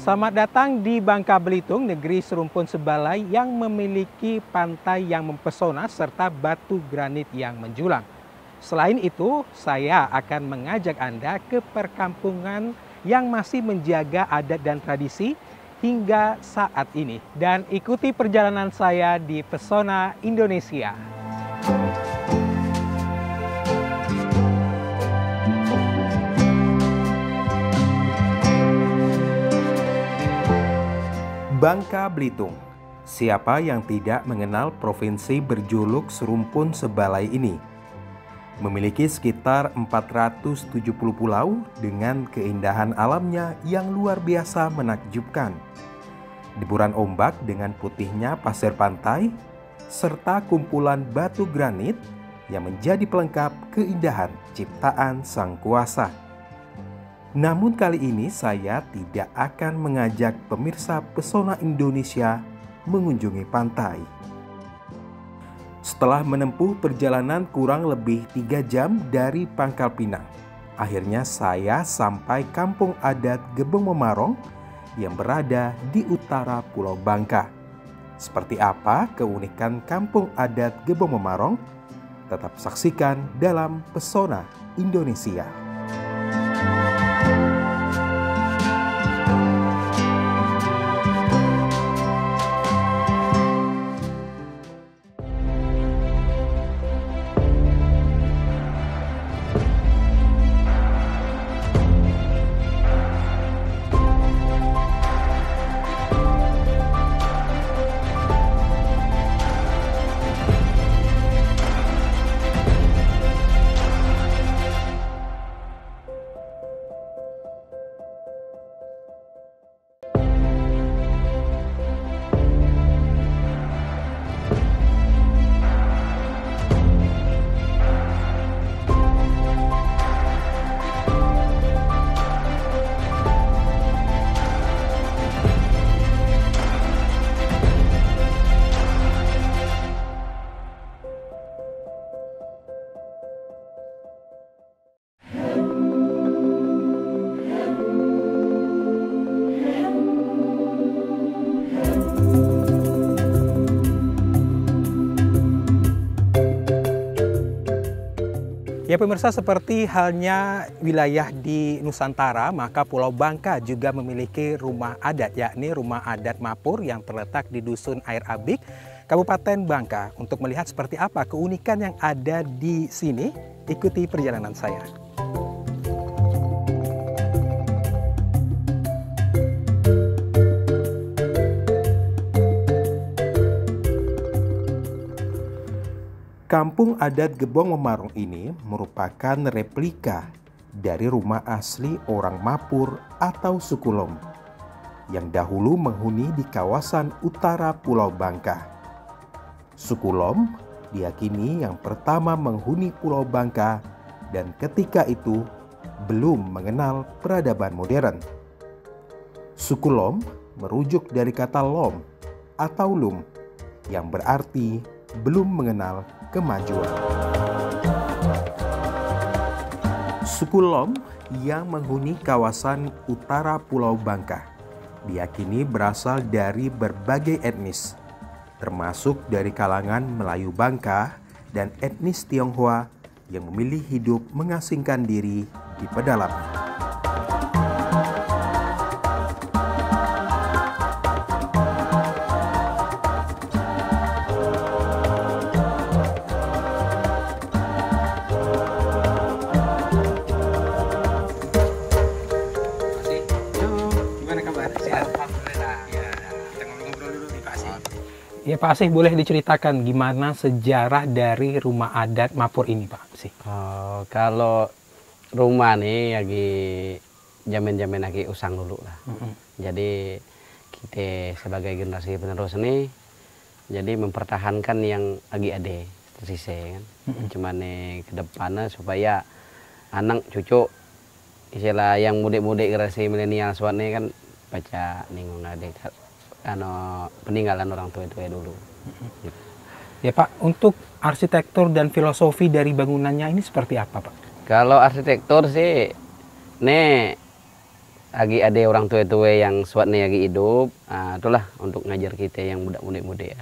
Selamat datang di Bangka Belitung, negeri serumpun sebalai yang memiliki pantai yang mempesona serta batu granit yang menjulang. Selain itu, saya akan mengajak Anda ke perkampungan yang masih menjaga adat dan tradisi hingga saat ini. Dan ikuti perjalanan saya di Pesona Indonesia. Bangka Belitung. Siapa yang tidak mengenal provinsi berjuluk serumpun sebalai ini? Memiliki sekitar 470 pulau dengan keindahan alamnya yang luar biasa menakjubkan. Deburan ombak dengan putihnya pasir pantai, serta kumpulan batu granit yang menjadi pelengkap keindahan ciptaan Sang Kuasa. Namun kali ini saya tidak akan mengajak pemirsa Pesona Indonesia mengunjungi pantai. Setelah menempuh perjalanan kurang lebih 3 jam dari Pangkal Pinang, akhirnya saya sampai kampung adat Gebong Memarong yang berada di utara Pulau Bangka. Seperti apa keunikan kampung adat Gebong Memarong? Tetap saksikan dalam Pesona Indonesia. Ya pemirsa, seperti halnya wilayah di Nusantara, maka Pulau Bangka juga memiliki rumah adat, yakni Rumah Adat Mapur yang terletak di Dusun Air Abik, Kabupaten Bangka. Untuk melihat seperti apa keunikan yang ada di sini, ikuti perjalanan saya. Kampung adat Gebong Memarong ini merupakan replika dari rumah asli orang Mapur atau suku Lom yang dahulu menghuni di kawasan utara Pulau Bangka. Suku Lom diyakini yang pertama menghuni Pulau Bangka dan ketika itu belum mengenal peradaban modern. Suku Lom merujuk dari kata Lom atau Lum yang berarti belum mengenal kemajuan. Suku Lom yang menghuni kawasan utara Pulau Bangka diyakini berasal dari berbagai etnis, termasuk dari kalangan Melayu Bangka dan etnis Tionghoa yang memilih hidup mengasingkan diri di pedalaman. Ya Pak Asih, boleh diceritakan gimana sejarah dari rumah adat Mapur ini Pak Asih? Kalau rumah nih lagi zaman-zaman lagi usang dulu lah. Jadi kita sebagai generasi penerus nih, jadi mempertahankan yang lagi ada tersisa kan. Cuman nih ke depannya supaya anak cucu istilah yang mudik-mudik generasi milenial soal nih kan baca ningung ada peninggalan orang tua dulu. Gitu. Ya Pak, untuk arsitektur dan filosofi dari bangunannya ini seperti apa Pak? Kalau arsitektur sih, nih lagi ada orang tua-tua yang suat nih lagi hidup, itulah untuk ngajar kita yang muda-muda ya.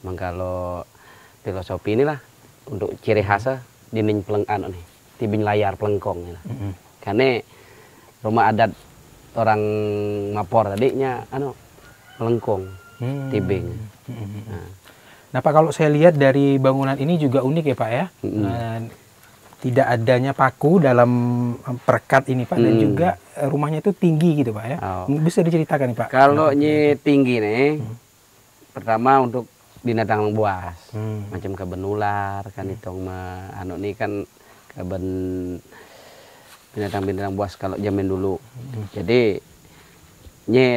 Memang kalau filosofi inilah untuk ciri khasnya dinding pelengkang nih, tibing layar pelengkong ya. Karena rumah adat orang Mapor tadinya melengkung tibing. Nah Pak, kalau saya lihat dari bangunan ini juga unik ya Pak ya. Tidak adanya paku dalam perekat ini Pak, dan juga rumahnya itu tinggi gitu Pak ya. Bisa diceritakan nih Pak? Kalau tinggi nih, pertama untuk binatang buas, macam keben ular kan itu ini kan keben binatang-binatang buas kalau zaman dulu. Jadi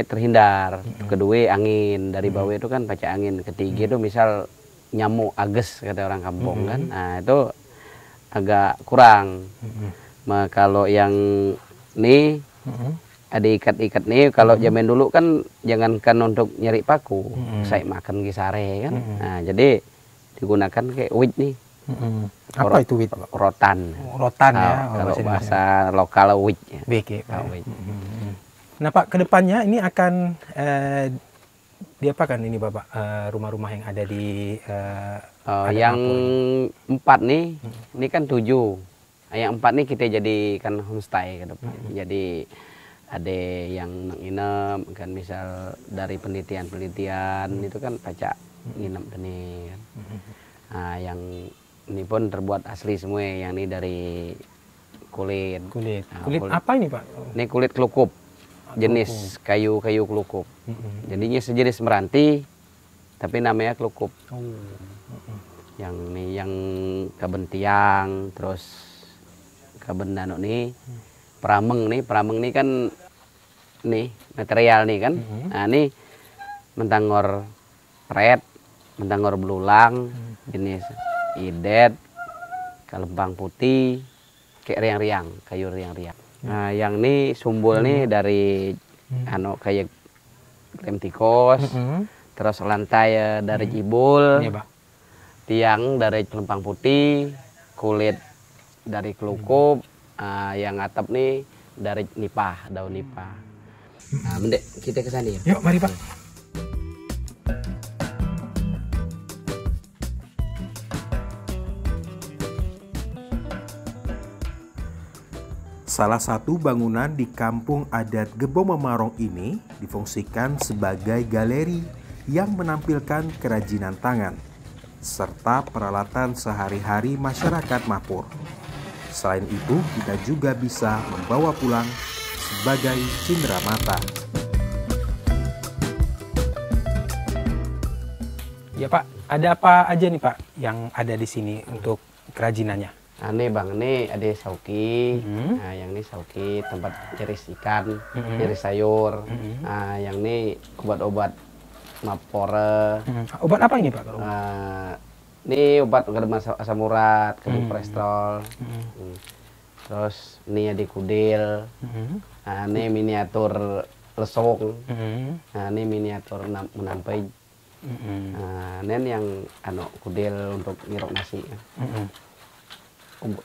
terhindar. Kedua angin dari bawah itu kan paca angin. Ketiga itu misal nyamuk ages kata orang kampung kan. Nah itu agak kurang. Kalau yang nih ada ikat-ikat nih, kalau zaman dulu kan jangankan untuk nyari paku, saya makan gisare kan. Nah jadi digunakan kayak wit nih. Apa itu wit? Rotan. Rotan ya. Kalau bahasa lokal wit ya. Wit. Nah Pak, kedepannya ini akan diapakan ini Bapak, rumah-rumah yang ada di yang 4 nih, ini kan 7. Yang 4 nih kita jadikan homestay ke depan. Jadi ada yang nginep kan, misal dari penelitian itu kan pacak nginep ini kan. Nah, yang ini pun terbuat asli semua, yang ini dari kulit. Kulit. Nah, kulit apa ini Pak? Ini kulit kelukup. Jenis kayu kelukup. Jadinya sejenis meranti, tapi namanya kelukup. Yang nih yang keben tiang, terus keben danau nih, perameng nih kan nih material nih kan. Nah ini mentangor pret, mentangor belulang, jenis idet, kalempang putih, kayak riang-riang, kayu riang-riang. Nah yang ini sumbul nih dari kayak lem tikus, terus lantai dari jibul. Iya, Pak. Tiang dari celempang putih, kulit dari kelukup, yang atap nih dari nipah, daun nipah. Nah, mendek kita ke sana ya. Yuk, mari Pak. Salah satu bangunan di kampung adat Gebong Memarong ini difungsikan sebagai galeri yang menampilkan kerajinan tangan serta peralatan sehari-hari masyarakat Mapur. Selain itu, kita juga bisa membawa pulang sebagai cindera mata. Ya Pak, ada apa aja nih Pak yang ada di sini untuk kerajinannya? Nah, ini Bang, ini ada sauki. Nah, yang ini sauki tempat nyeris ikan, nyeris sayur. Nah, yang ini obat-obat Mapore. Obat apa ini Pak? Ini obat asam urat, kebun kolesterol. Terus ini ada kudil. Nah, ini miniatur lesung. Nah, ini miniatur menampai. Nah, ini yang kudil untuk nyirok nasi.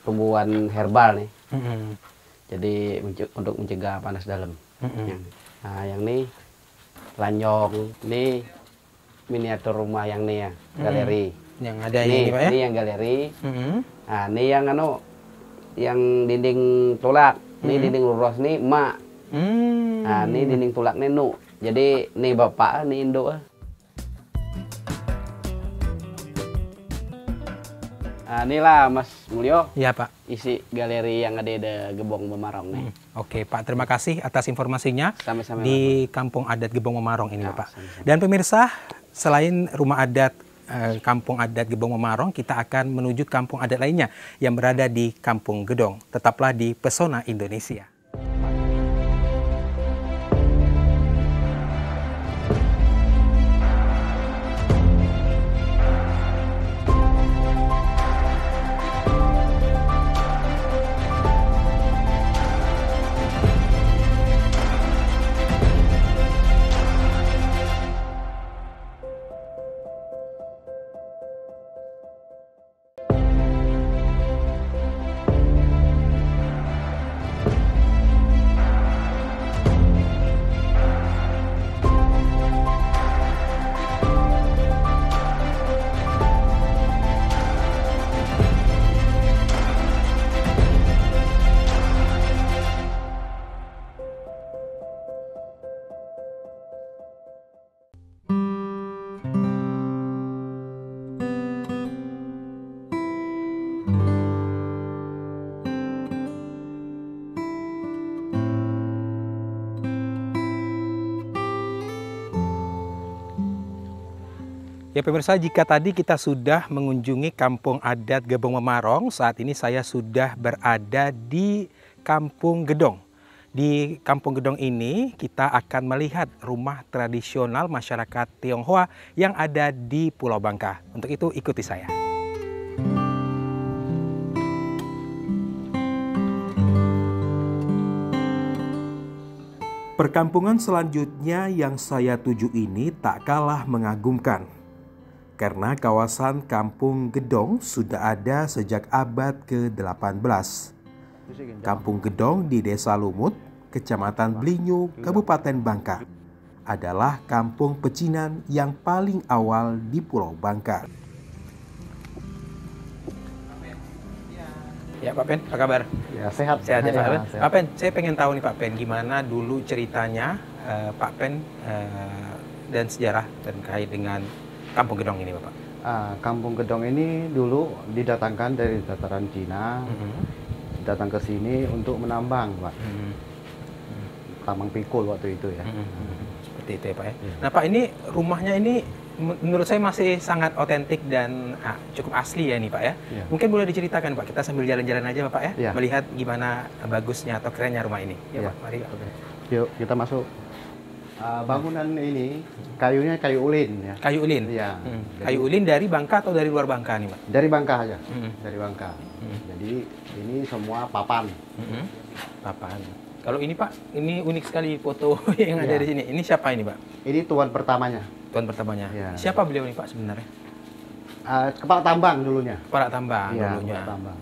Tumbuhan herbal nih. Jadi untuk mencegah panas dalam. Nah, yang ini lanjong, ini miniatur rumah yang nih ya, galeri. Yang ada ini Pak ya? Ini yang galeri. Nah, ini yang yang dinding tulak, ini dinding luros nih emak. Nah, ini dinding tulak nih nu. Jadi ini bapak, ini induk. Nah, inilah Mas Mulyo. Iya Pak. Isi galeri yang ada di Gebong Memarong nih. Oke Pak, terima kasih atas informasinya. Sama-sama, di Kampung Adat Gebong Memarong ini Ya, Pak. sama-sama. Dan pemirsa, selain rumah adat Kampung Adat Gebong Memarong, kita akan menuju kampung adat lainnya yang berada di Kampung Gedong. Tetaplah di Pesona Indonesia. Ya pemirsa, jika tadi kita sudah mengunjungi kampung adat Gebong Memarong, saat ini saya sudah berada di Kampung Gedong. Di Kampung Gedong ini kita akan melihat rumah tradisional masyarakat Tionghoa yang ada di Pulau Bangka. Untuk itu ikuti saya. Perkampungan selanjutnya yang saya tuju ini tak kalah mengagumkan. Karena kawasan Kampung Gedong sudah ada sejak abad ke-18. Kampung Gedong di Desa Lumut, Kecamatan Blinyu, Kabupaten Bangka, adalah kampung pecinan yang paling awal di Pulau Bangka. Ya Pak Pen, apa kabar? Ya sehat. Sehat ya Pak Pen? Sehat. Pak Pen, saya pengen tahu nih Pak Pen, gimana dulu ceritanya Pak Pen dan sejarah terkait dengan Kampung Gedong ini Bapak? Kampung Gedong ini dulu didatangkan dari dataran Cina, datang ke sini untuk menambang, Pak. Tambang pikul waktu itu ya. Seperti itu ya Pak ya. Nah Pak, ini rumahnya ini menurut saya masih sangat otentik dan cukup asli ya ini Pak ya. Ya. Mungkin boleh diceritakan Pak, kita sambil jalan-jalan aja Bapak ya, Ya. melihat gimana bagusnya atau kerennya rumah ini. Ya, Ya. Pak, mari Pak. Yuk kita masuk. Bangunan ini kayunya kayu ulin ya. Kayu ulin? Iya. Kayu ulin dari Bangka atau dari luar Bangka nih Pak? Dari Bangka aja. Dari Bangka. Jadi ini semua papan. Papan. Kalau ini Pak, ini unik sekali foto yang ada Ya. di sini. Ini siapa ini Pak? Ini tuan pertamanya. Tuan pertamanya. Ya. Siapa beliau nih Pak sebenarnya? Kepala tambang dulunya. Kepala tambang Iya, dulunya. kepala tambang.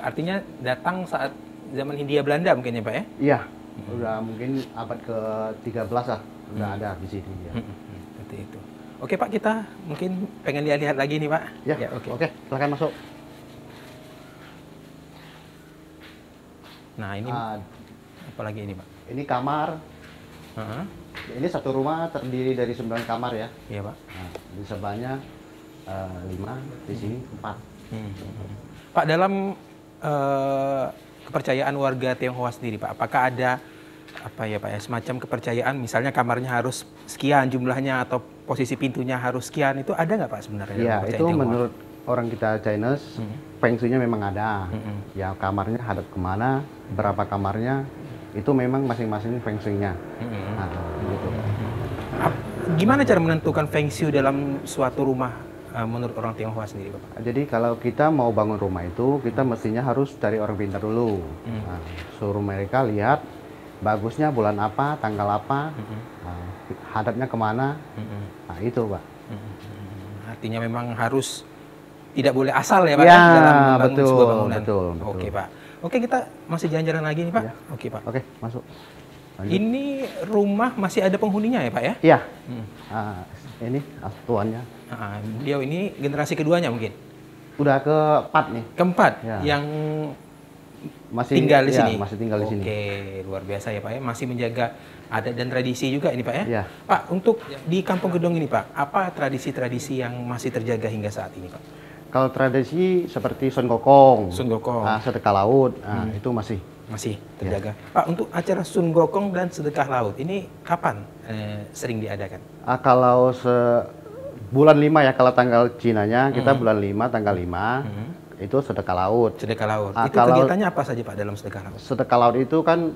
Artinya datang saat zaman Hindia Belanda mungkin ya Pak ya? Iya. Udah mungkin abad ke-13 lah. Udah ada di sini ya. Seperti itu. Oke Pak, kita mungkin pengen lihat-lihat lagi nih Pak. Ya, oke. oke, silakan masuk. Nah ini apa lagi ini Pak? Ini kamar. Heeh. Ini satu rumah terdiri dari 9 kamar ya. Iya Pak. Nah, di sebelahnya 5, di sini 4. Pak, dalam kepercayaan warga Tionghoa sendiri Pak, apakah ada apa ya Pak ya, semacam kepercayaan misalnya kamarnya harus sekian jumlahnya atau posisi pintunya harus sekian, itu ada nggak Pak sebenarnya? dalam Iya, kepercayaan itu Tionghoa? menurut orang kita Chinese, feng shui-nya memang ada. Ya, kamarnya hadap kemana, berapa kamarnya, itu memang masing-masing feng shui-nya. Nah, gitu. Gimana cara menentukan feng shui dalam suatu rumah menurut orang Tionghoa sendiri Bapak? Jadi kalau kita mau bangun rumah itu, kita mestinya harus cari orang pintar dulu. Nah, suruh mereka lihat bagusnya bulan apa, tanggal apa, hadapnya kemana. Nah, itu Pak. Artinya memang harus tidak boleh asal ya Pak Ya, dalam membangun betul, sebuah bangunan. betul. Oke Pak. Oke, kita masih jalan-jalan lagi nih Pak. Ya. Oke Pak. Oke, masuk. Lanjut. Ini rumah masih ada penghuninya ya Pak ya? Iya. Ini tuannya. Beliau ini generasi keduanya mungkin? Udah keempat nih. Keempat Ya. yang Masih tinggal di ya, sini? Masih tinggal di sini. Oke, luar biasa ya Pak ya. Masih menjaga adat dan tradisi juga ini Pak ya? Iya. Pak, untuk di Kampung Gedong ini Pak, apa tradisi-tradisi yang masih terjaga hingga saat ini Pak? Kalau tradisi seperti Sun Gokong, Sun Gokong. sedekah laut, itu masih. Masih terjaga. Pak, untuk acara Sun Gokong dan Sedekah Laut, ini kapan sering diadakan? Kalau bulan 5 ya, kalau tanggal Cinanya, kita bulan 5, tanggal 5, itu sedekah laut. Sedekah Laut. Itu Kalau kegiatannya apa saja Pak dalam Sedekah Laut? sedekah laut itu kan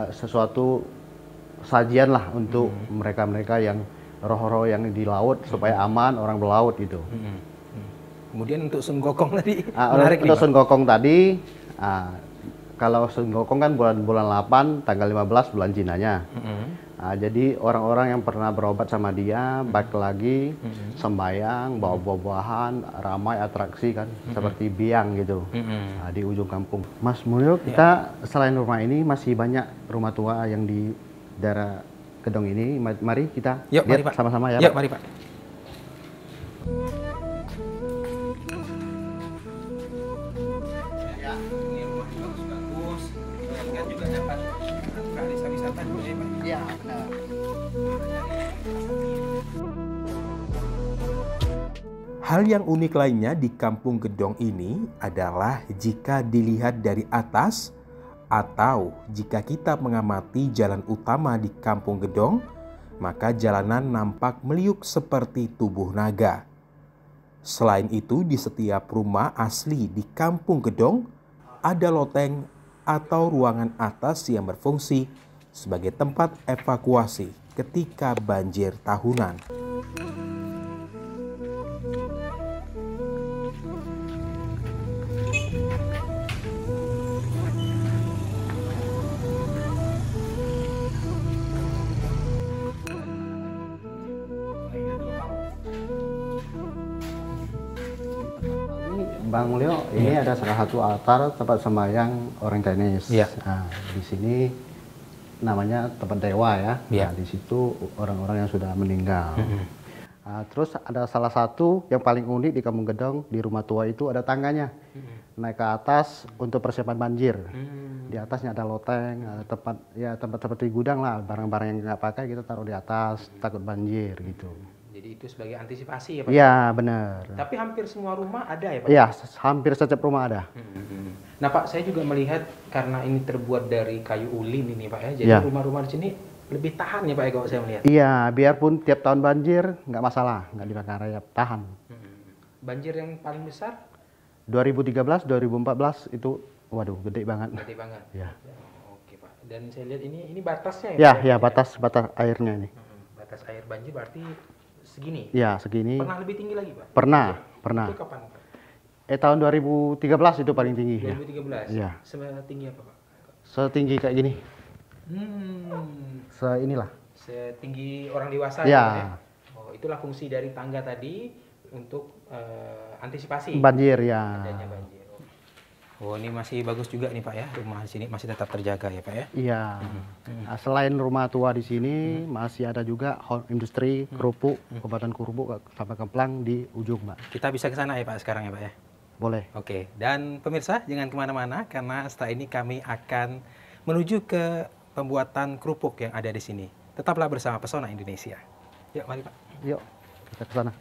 sesuatu sajian lah untuk mereka-mereka yang roh-roh yang di laut, supaya aman orang berlaut gitu. Kemudian untuk Sun Gokong tadi, Untuk menarik nih Pak. Sun Gokong tadi, kalau Sun Gokong kan bulan 8, tanggal 15 bulan Cinanya. Jadi orang-orang yang pernah berobat sama dia, balik lagi, sembayang, bawa buah-buahan, ramai atraksi kan, seperti biang gitu, di ujung kampung. Mas Mulyo, kita selain rumah ini masih banyak rumah tua yang di daerah Gedong ini. Mari kita Yuk, mari lihat Pak. sama-sama ya Yuk, Pak. mari Pak. Ya, ini rumah bagus-bagus. Kan juga dapat wisata juga ya Pak. Iya, benar. Hal yang unik lainnya di Kampung Gedong ini adalah jika dilihat dari atas atau jika kita mengamati jalan utama di Kampung Gedong, maka jalanan nampak meliuk seperti tubuh naga. Selain itu, di setiap rumah asli di Kampung Gedong ada loteng atau ruangan atas yang berfungsi sebagai tempat evakuasi ketika banjir tahunan. Bang Mulyo, ini ada salah satu altar tempat sembahyang orang Chinese. Iya. Nah, di sini namanya tempat dewa ya. Iya. Nah, di situ orang-orang yang sudah meninggal. Nah, terus ada salah satu yang paling unik di Kampung Gedong, di rumah tua itu ada tangganya. Naik ke atas untuk persiapan banjir. Di atasnya ada loteng, ada tempat seperti gudang lah, barang-barang yang nggak pakai kita taruh di atas, takut banjir gitu. Jadi itu sebagai antisipasi ya Pak? Iya, benar. Tapi hampir semua rumah ada ya Pak? Iya, hampir setiap rumah ada. Nah Pak, saya juga melihat karena ini terbuat dari kayu ulin ini Pak ya, jadi Ya. rumah-rumah di sini lebih tahan ya Pak ya kalau saya melihat? Iya, biarpun tiap tahun banjir, nggak masalah, nggak dibakar rayap, tahan. Banjir yang paling besar? 2013, 2014 itu, waduh, gede banget. Gede banget? Ya, Oke Pak, dan saya lihat ini batasnya ya, Pak ya, batas airnya ini. Batas air banjir berarti segini? Ya, segini. Pernah lebih tinggi lagi Pak? Pernah. Itu kapan Pak? Tahun 2013 itu paling tinggi. Ya. 2013? Iya. Setinggi apa Pak? Setinggi kayak gini. Inilah. Setinggi orang dewasa Ya. Pak, ya? Oh, itulah fungsi dari tangga tadi untuk antisipasi Banjir ya. adanya banjir. Oh, ini masih bagus juga nih Pak ya, rumah di sini masih tetap terjaga ya Pak ya. Iya. Nah, selain rumah tua di sini, masih ada juga industri kerupuk, Kabupaten Kerupuk sampai Kemplang di ujung, Mbak. Kita bisa ke sana ya Pak sekarang ya Pak ya. Boleh. Oke, dan pemirsa jangan kemana-mana karena setelah ini kami akan menuju ke pembuatan kerupuk yang ada di sini. Tetaplah bersama Pesona Indonesia. Yuk, mari Pak. Yuk, kita ke sana.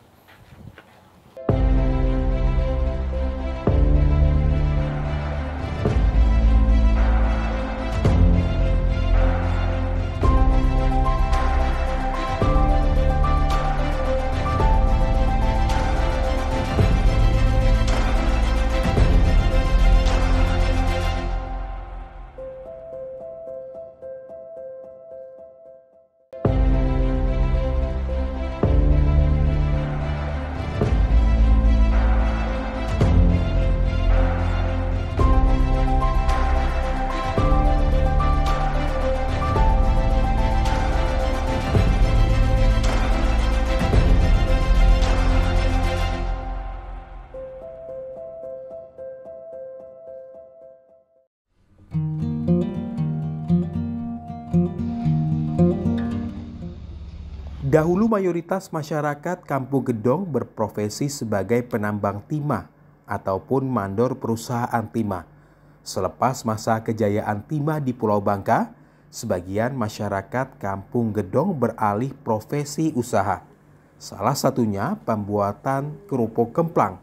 Dahulu mayoritas masyarakat Kampung Gedong berprofesi sebagai penambang timah ataupun mandor perusahaan timah. Selepas masa kejayaan timah di Pulau Bangka, sebagian masyarakat Kampung Gedong beralih profesi usaha. Salah satunya pembuatan kerupuk kemplang.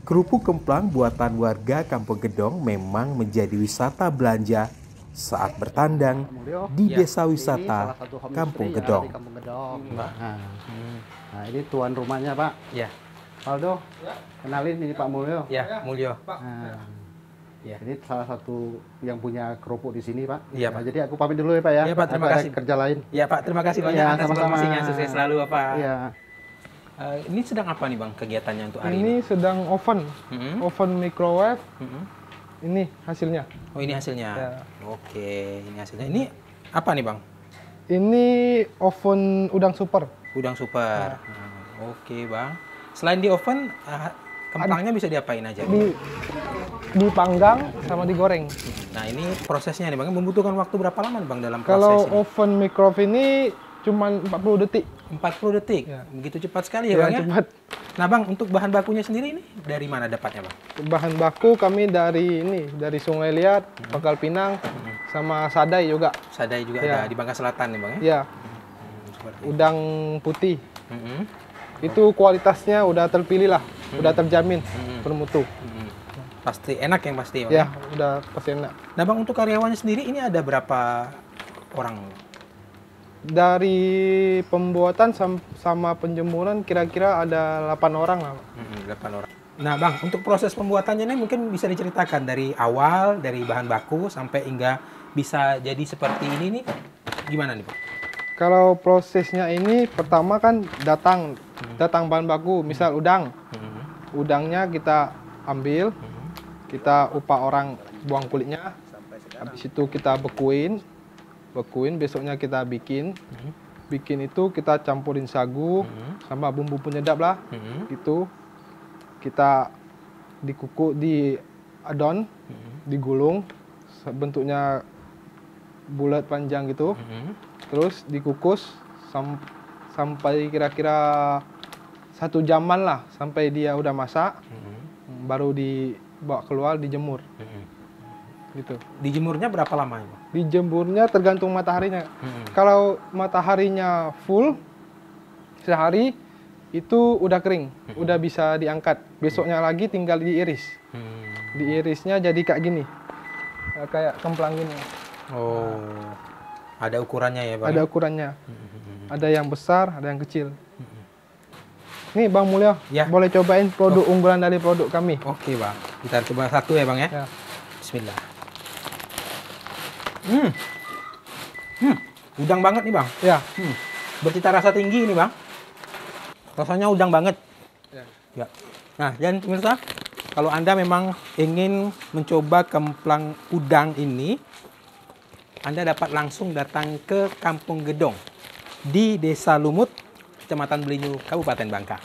Kerupuk kemplang buatan warga Kampung Gedong memang menjadi wisata belanja saat bertandang di desa wisata Kampung Gedong. Nah, ini tuan rumahnya, Pak. Ya. Aldo, kenalin ini Pak Mulyo. Ya, Mulyo. Nah, Ya. ini salah satu yang punya kerupuk di sini, Pak. Iya, Nah, Pak. jadi aku pamit dulu ya, Pak ya. Iya, Pak, terima Aku ada kasih. kerja lain. Ya Pak, terima kasih banyak Ya, atas sama-sama. informasinya. Sukses selalu Pak. Iya. Ini sedang apa nih Bang kegiatannya untuk hari ini? Ini sedang oven, Mm-mm. oven microwave. Mm-mm. Ini hasilnya. Oh ini hasilnya. Ya. Oke, ini hasilnya. Ini apa nih Bang? Ini oven udang super. Udang super. Nah, oke Bang. Selain di oven, kemplangnya bisa diapain aja? Dipanggang sama digoreng. Nah ini prosesnya nih Bang, membutuhkan waktu berapa lama nih Bang dalam Kalau proses ini? oven microwave ini cuma 40 detik. 40 detik? Ya. Begitu cepat sekali ya Bang ya? Cepat. Nah Bang, untuk bahan bakunya sendiri ini dari mana dapatnya Bang? Bahan baku kami dari Sungai Liat, Pangkal Pinang, sama Sadai juga. Sadai juga Ya. ada di Bangka Selatan nih Bang ya? Ya, Seperti itu. udang putih. Mm-mm. Itu kualitasnya udah terpilih lah, udah terjamin bermutu. Pasti enak yang pasti Bang. Ya, udah pasti enak. Nah Bang, untuk karyawannya sendiri ini ada berapa orang? Dari pembuatan sama penjemuran kira-kira ada 8 orang lah. 8 orang. Nah Bang, untuk proses pembuatannya ini mungkin bisa diceritakan dari awal, dari bahan baku sampai hingga bisa jadi seperti ini nih, gimana nih Bang? Kalau prosesnya ini pertama kan datang bahan baku, misal udang. Udangnya kita ambil, kita upah orang buang kulitnya. Habis itu kita bekuin, besoknya kita bikin. Bikin itu kita campurin sagu sama bumbu penyedap lah. Itu kita dikukus, diadon, digulung, bentuknya bulat panjang gitu. Terus dikukus sampai kira-kira 1 jaman lah, sampai dia udah masak. Baru dibawa keluar, dijemur. Gitu. Dijemurnya berapa lama Bang? Dijemurnya tergantung mataharinya. Kalau mataharinya full sehari itu udah kering, udah bisa diangkat. Besoknya lagi tinggal diiris. Diirisnya jadi kayak gini, kayak kemplang gini. Oh, ada ukurannya ya Bang? Ada ukurannya. Ada yang besar, ada yang kecil. Nih Bang Mulyo, Ya. boleh cobain produk unggulan dari produk kami. Oke Bang, kita coba satu ya Bang ya. Ya. Bismillah. Udang banget nih Bang. Ya. Bercita rasa tinggi ini Bang. Rasanya udang banget. Ya. Ya. Nah, dan pemirsa, kalau Anda memang ingin mencoba kemplang udang ini, Anda dapat langsung datang ke Kampung Gedong di Desa Lumut, Kecamatan Belinyu, Kabupaten Bangka.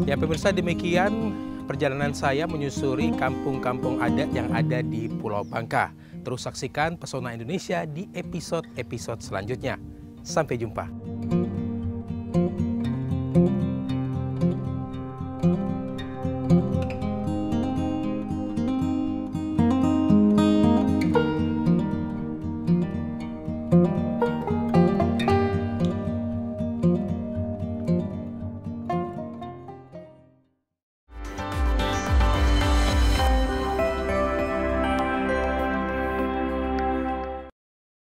Ya pemirsa, demikian perjalanan saya menyusuri kampung-kampung adat yang ada di Pulau Bangka. Terus saksikan Pesona Indonesia di episode-episode selanjutnya. Sampai jumpa.